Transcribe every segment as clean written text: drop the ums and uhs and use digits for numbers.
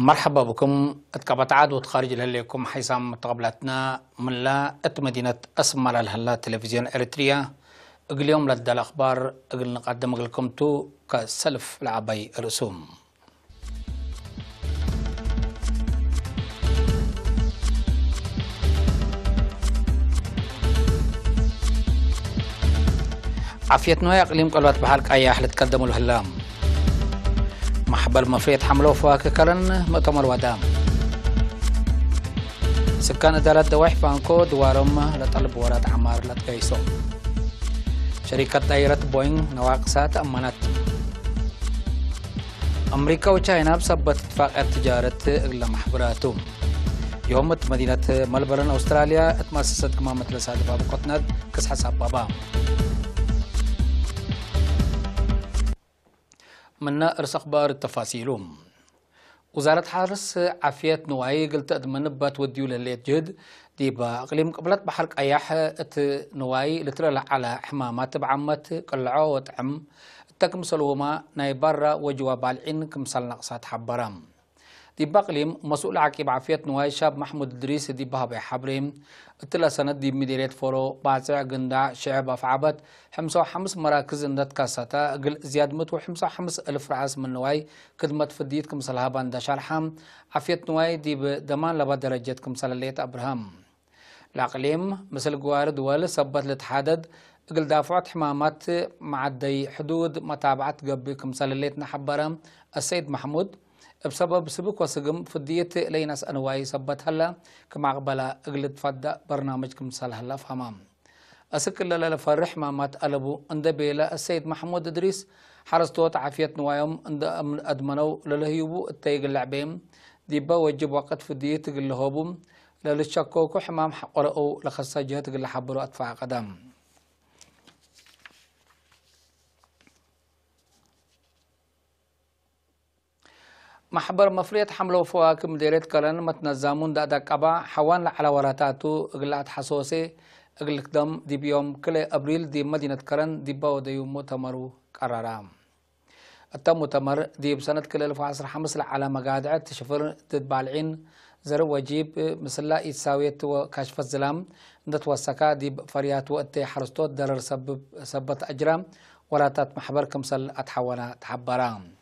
مرحبا بكم. اتقبت عاد وتخارج لكم حيث متقبلتنا من لا مدينة اسمر الهلا تلفزيون اريتريا. اليوم لدى الاخبار نقدم لكم تو كسلف العبي رسوم. عافيتنا اقليم قلوات بحالك اياح لتقدموا الهلام. محبر مفريت حملو فواكه كرن مؤتمر ودام. سكان دارت دوائح بانكو دوارم لطلب ورات عمار لتقيسو. شركة دائرة بوينغ نواقصات أمانات. أمريكا وچاينا بسبت اتفاق التجارة إلى محبراتو. يوم مدينة ملبورن أستراليا اتماسست كمامة لساد باب قطند كس حساب بابا. منا ارس اخبار التفاصيلهم. وزارة حرس عافية نواي قلت ادمن بات وديو لليت جد ديبا اقليم قبلت بحرق اياح ات نواي لترى على حمامات بعمت قلعو وطعم التكم سلوما ناي برا وجوا بالعين كمسل نقصات حبرام. ديبا اقليم مسؤول عقيب عافية نواي شاب محمود ادريس ديبا هبي حبريم اتلا سند ديب مديريت فورو باصع قندع شعب افعبت 55 مراكز اندت كاساتا قل زياد متو 55 الف رعاس من نواي خدمت فديت كمسلها باندا شرحام عافية نواي ديب دمان لبا درجة كمسل الليت ابراهام. الاقليم مثل قوار دول سبت لتحدد قل دافعت حمامات معدي حدود متابعة قبل كمسل الليت نحبرام السيد محمود بسبب سبك وسقم فديت ليناس أنواي سبت هلا كما قبلا اقلت فدا برنامج كمسال هلا فهمام. أسكل لا فرح مامات قلبو عند بيلا السيد محمود إدريس حرستوت عافية نوايم عند أدمنو للهيبو التيق اللعبين ديبا وجب وقت فديت قل هوبم للشكوكو حمام قرأو لخصا جهة قل حبرو أدفع قدام. محبر مفريت حملو فواكه مديريت كلان متنظمون دا قبا حوان على وراتاتو اغلات حسوسي اغلق دم دي بيوم كل ابريل دي مدينة كلان دي باو ديو مؤتمرو قرارام. التم مؤتمر دي بسنة كل 2015 على مقادعة تشفر تتبالعين زرو وجيب مسلا يتساويت وكاشف الظلام ندت وسكا دي فريات وقت حرستوت درر سبت اجرام وراتات محبر كمسل اتحونا تحبرام.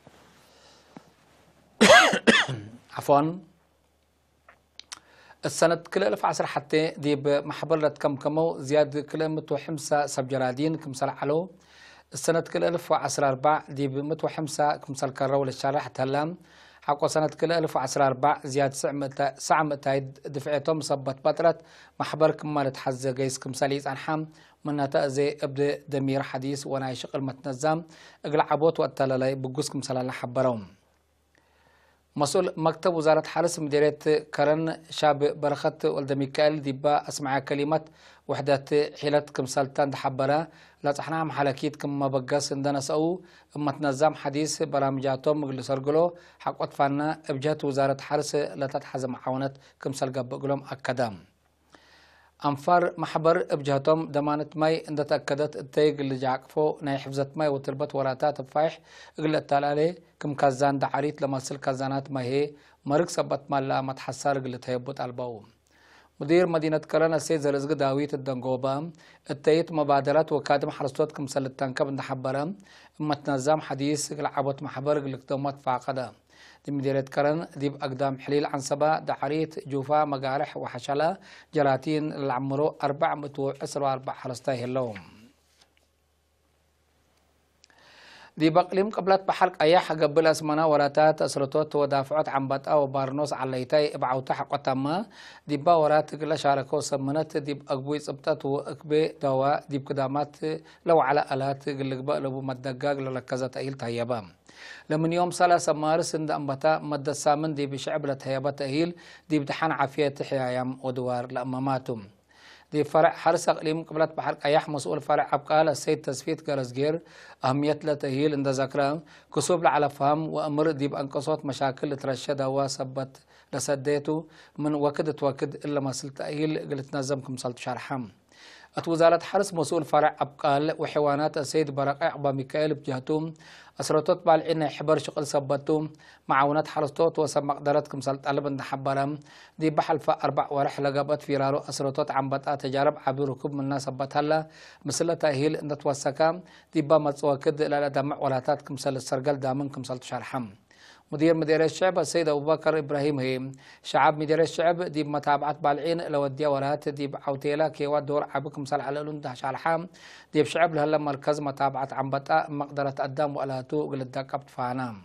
عفوا السنة كل 1000 حتى دي بمحبر كم كمو زيادة كل 105 سبجرادين كمسل علو. السنة كل 1004 دي ب 105 كمسل كرو للشارع حتى هلام حقو سنة كل 1004 زيادة سعم تايد دفعتهم صبت بطرت محبر كمال تحز قيس كمساليز أنحام من تأذي ابدا دمير حديث ونايشق المتنظم اقلع عبوت وقتلالي بقوس كمسل حبرهم. مسؤول مكتب وزارة حرس مديرية كرن شاب برخت ولد ميكائيل ديبا اسمع كلمات وحدات حيلت كمسالتان دحبرا لا صحنا محلكيت كم بقاس عندنا سو اما تنظم حديث برامجاتهم اللي سرقلو حق اطفالنا ابجات وزارة حرس لا تتحز معاونات كمسال قبقلهم اكدام. أنفار محبر ابجهتهم دمانة ماي عند تأكدت التيق اللي جاكفو ناي حفظت ماي وتربت وراتات بفايح اقل التالالي كم كازان دعاريت لما سل كازانات ما هي مرق سبت مالا متحسار اقل تهيبوت الباو. مدير مدينة كرنا السيد زرزق داويت الدنقوبا التيت مبادرات وكادم حرستوت كم سلتان كبن دحبرا اما تنظام حديث اقل عبوت محبر اقل اكتومات فاقدا. دي مديرية كرن ديب أقدام حليل عن سبا دعاريت جوفا مقارح وحشلة جراتين العمرو 404 حرستاه اللوم. دي بقليم قبلت بحرق أياح قبل أسمنا وراتات أسرطوت ودافعات عن بطأ وبارنوس عليتاي إبعوتا حقوتما دي باورات قل شاركو سمنت ديب أقبوي صبتات وأكبي دواء ديب قدامات لو على ألات قل قبأ لبو مدقاق للكزة أيل تهيبام. لمن يوم 3 مارس عند أنبتا مد السامن دي بشعب لتهيبة تأهيل دي بتحان عافية حيايام ودوار لأماماتهم. دي فرع حرس اقليم قبلت بحرق اياح مسؤول فرع عبقال السيد تسفيت كرزجير اهمية لتهيل عند ذكرى كسوب على فهم وامر دي بانقصات مشاكل ترشدها وثبت لسديته من وكد توكد الا ما سلت تأهيل قلت نظم كمسلت شرحم. وزارة حرس مسؤول فرع أبقال وحيوانات السيد برقع عبا ميكائيل بجهتهم أسرتوت بالعين حبر شغل سبتهم معاونات حرستوت وسب مقدرتكم سلط قلب حبرم دي بحلفة 4 ورح لقبت في رارو أسرتوت عم بطا تجارب عبر ركوب من الناس هلا مثل تأهيل إن توسكام دي بمصوا كد لا دمع ولاتاتكم سل السرقل دامنكم سلط شرحم مدير الشعب السيد أبو بكر إبراهيم هي شعب مدير الشعب دي متابعة بالعين لو الديورات دي بعوتيلا كي ودور عبكم صل على لون شرحام دي بشعب لهلا مركز متابعة عم بطا مقدرة قدام ولاتو قل الدقبت فانام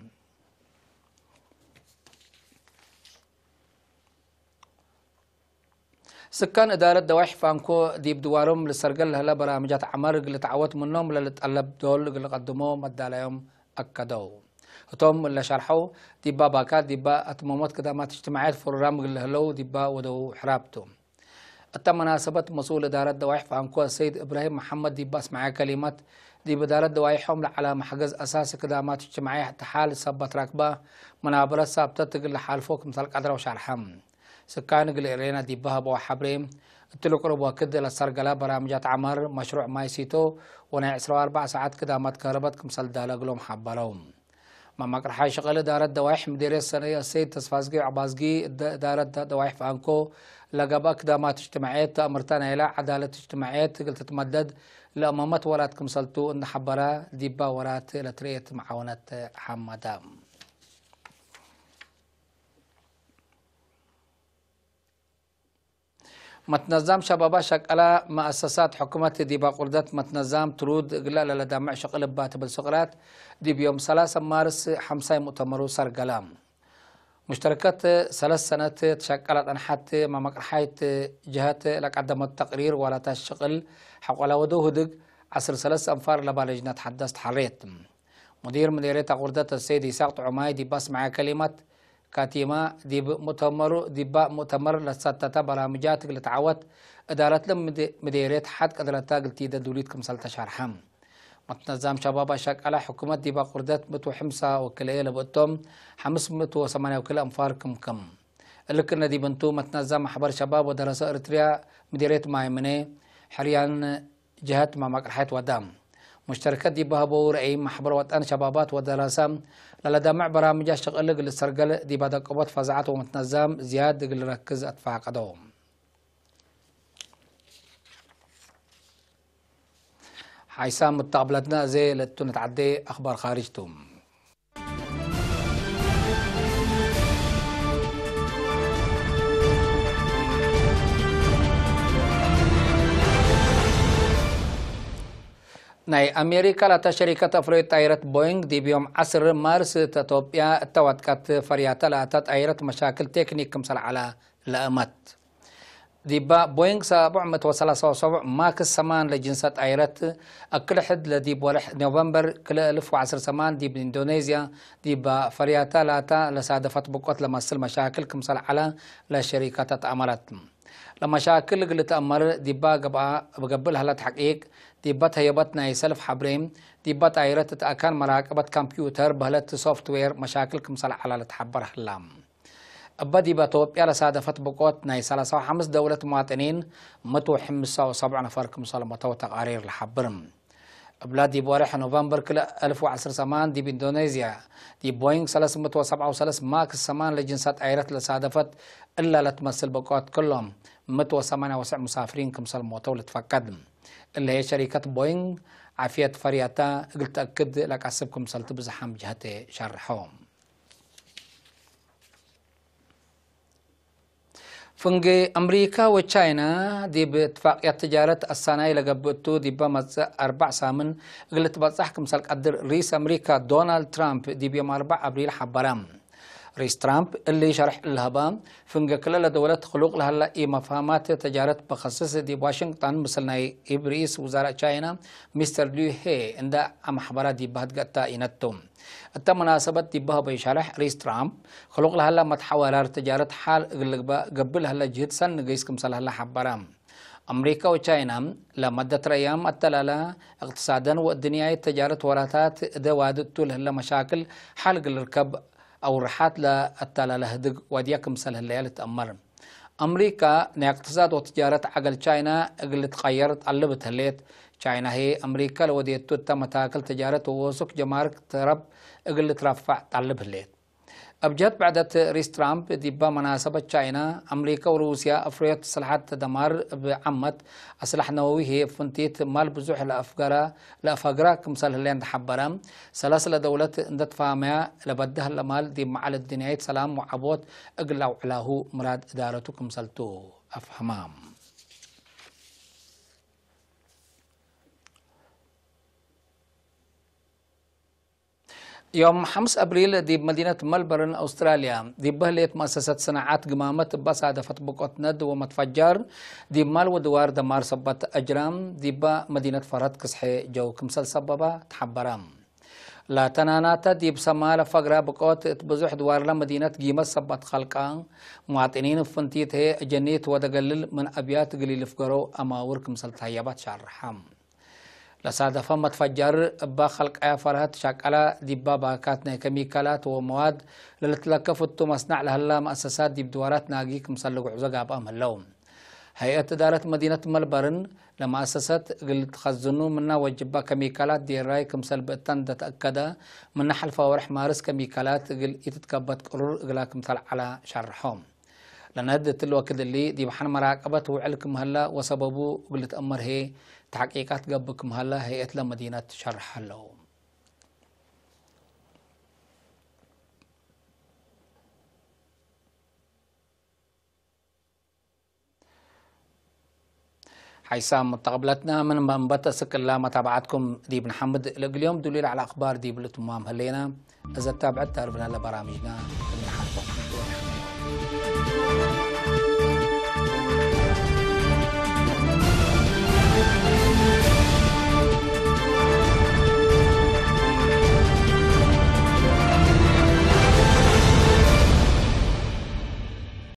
سكان إدارة دواح فانكو دي بدوارهم للسرقل هلا برامجات عمر اللي تعودت منهم للتقلب دول اللي قدموه مدى عليهم أكدوا هتوم اللي شرحوا ديبا باكات ديبا أتمامات كدامات اجتماعات فرام اللي هلو ديبا ودو حرابتو التم مناسبة مسؤول إدارة دواح فانكو السيد إبراهيم محمد ديبا اسمعي كلمات ديبا إدارة دواحهم على محجز أساس كدامات اجتماعية حتى حال سبت راكبة منابرة سابتة تقل حال فوق مثل قدر وشرحهم سكان قليلين ديبها بو حبريم التلو قربوا كده للسرقلة برامجات عمر مشروع ماي سيتو ونع 4 ساعات كده ما تكهربت كمسل دالقلهم حبرهم ما مقرحي شغل إدارة دوايح مدير السنة السيد تصفازقي عبازقي إدارة دوايح فانكو لقبا كده ما تجتمعيت أمرتان إلى عدالة اجتماعيات قلت تمدد لأمامات ورات كمسلتو إن حبرا ديبا ورات لترية معاونة حمدام متنظم شبابا شكلا مؤسسات حكومة ديبا قردت متنظم ترود قلال لدامع شغل بات بالسقرات دي بيوم 3 مارس 5 مؤتمرو سرقلام مشتركات 3 سنوات تشكلت أنحات ما مقرحيت جهات لك قدمت تقرير ولا تشغل حقلا ودو هدق 10 أنفار لبالجنة تحدثت حريت مديرية قردت السيد إساق عماي دي بس مع كلمة كاتيما دي مؤتمر لستة برامجات اللي تعود إدارة لهم مديرية حد قدرتها قلتي دوليتكم سلطة شرحم متنظم شباب شك على حكومة دي بقردات متو حمسة وكلية لبقتهم 508 وكل أنفاركم كم اللي كنا دي بنتو متنظم حبر شباب ودراسة إريتريا مديرية مايمني حريان جهات ما مقرحات ودام مشتركات دي بهبو رأي محبر وطن شبابات ودراسة لدى مع برامج شغل للسرقل دي بعد قوات فزعات ومتنظم زياد اللي ركز أدفع قدوم حيسام متقبلتنا زي لتنتعدي أخبار خارجتم ناي أمريكا لتا شركة أفريد طائرة بوينغ دي بيوم 10 مارس تتوبيا التواتكات فرياتا لتا طائرة مشاكل تكنيك كمسل على لأمت دي بوينغ 737 ماكس 8 لجنسات طائرة أكل حد لدي بولح نوفمبر كل 1010 سمان دي بإندونيسيا دي فرياتا لتا لسادفت بقوت لمسل مشاكل كمسل على لشركة تأمرت لمشاكل اللي تأمر ديبا بقبلها لتحقيق ديبات هيبتنا يسلف حبريم ديبات طائرة تتأكد مراقبة كمبيوتر بهلت سوفت وير مشاكل كمسل على لتحبر هلام أبا ديبا توبيا لسادفت بقوت ناي 35 دولة مواطنين متو 507 نفر كمسل متو تقارير لحبرم بلاد دي بوارح نوفمبر كل 1010 سمان دي باندونيسيا دي بوينغ 337 ماكس سمان لجنسات طائرة لسادفت إلا لتمثل بقوت كلهم 198 مسافرين كمسل موتو لتفقد اللي هي شركة بوينغ عافية فرياتا قلت أكد لك عسبكم سلط بزحام جهتي شرحهم فنجي أمريكا وتشاينا دي باتفاقية تجارة الصناعي لقبتو دي بمز 4 سامن قلت بتصحكم سلق قدر رئيس أمريكا دونالد ترامب دي بيوم 4 أبريل حبرام رئيس ترامب اللي شرح الهبام فنجي كل دولة خلوق لها لأي مفاهمات تجارة بخصص دي بواشنطن مثلنا رئيس وزراء تشاينا مستر ليو هي عند محبرة دي بهد قتا إنتم التم مناسبة ديبها بيشارح رئيس ترامب خلوق لها لما تحولار تجارة حال قبل هلا جهد سن قيسكم سل هلا حبرام أمريكا وتشاينا لمدة أيام التلالة اقتصادا والدنيا تجارة وراتات دوادت هلا مشاكل حال الركب أو رحات للتلالة هدق وديكم سل هلا تأمر أمريكا ناقتصاد وتجارة عقل تشاينا قلت غيرت قلبت هليت تشاينا هي أمريكا لو ديت توتا متاكل تجارة ووسك جمارك ترب قلت رفع تعلب هليت أبجد بعد رئيس ترامب ديبا مناسبة تشاينا أمريكا وروسيا أفريت سلاحات دمار بعمت أسلحة نووي هي فنتيت مال بزوح لأفقرا كمثال اللي حبرا سلاسل دولة اندت فامها لبدها المال دي معال الدنيا سلام وعبوت أقلع علاه مراد إدارته كمثالتو أفهمام يوم 5 أبريل دي بمدينة ملبورن أستراليا دي بهليت مؤسسة صناعات قمامة بصادفت بقعة ند ومتفجر دي مال ودوار دمار صبت أجرام دي بمدينة فرد كسحي جو كمسل سببا تحبرام لا تناناتا دي بسمالة فقرة بقعة تبزح دوار لمدينة قيمة صبت خلقان مواطنين فنتيت هي جنيت ودقلل من أبيات قليل فقرو أماور كمسل تهيبات شارحام لصادفة متفجر بخلق فرهت شاكلا ديبا باكاتنا كيميكالات ومواد للتلكفتو مصنع لهلا مؤسسات ديب دوارات ناقيك مسلق عزقاب أم اللوم هيئة إدارة مدينة ملبورن لما أسست قلت خزنو منا وجبا كيميكالات دي راي كمسل بأتان تأكد من نحل فورح مارس كيميكالات قل يتتكبت قرر قلاك مثل على شرحهم لنهدت الوقت اللي دي بحن مراقبة وعلكم هلا وسببو قلت أمر هي تحقيقات قبكم هلا هيئة لمدينة شرح له حيسام متقبلتنا من منبت سكلا متابعتكم دي بن حمد اليوم دليل على أخبار دي بلتمام هلينا إذا تابعت تعرفنا لبرامجنا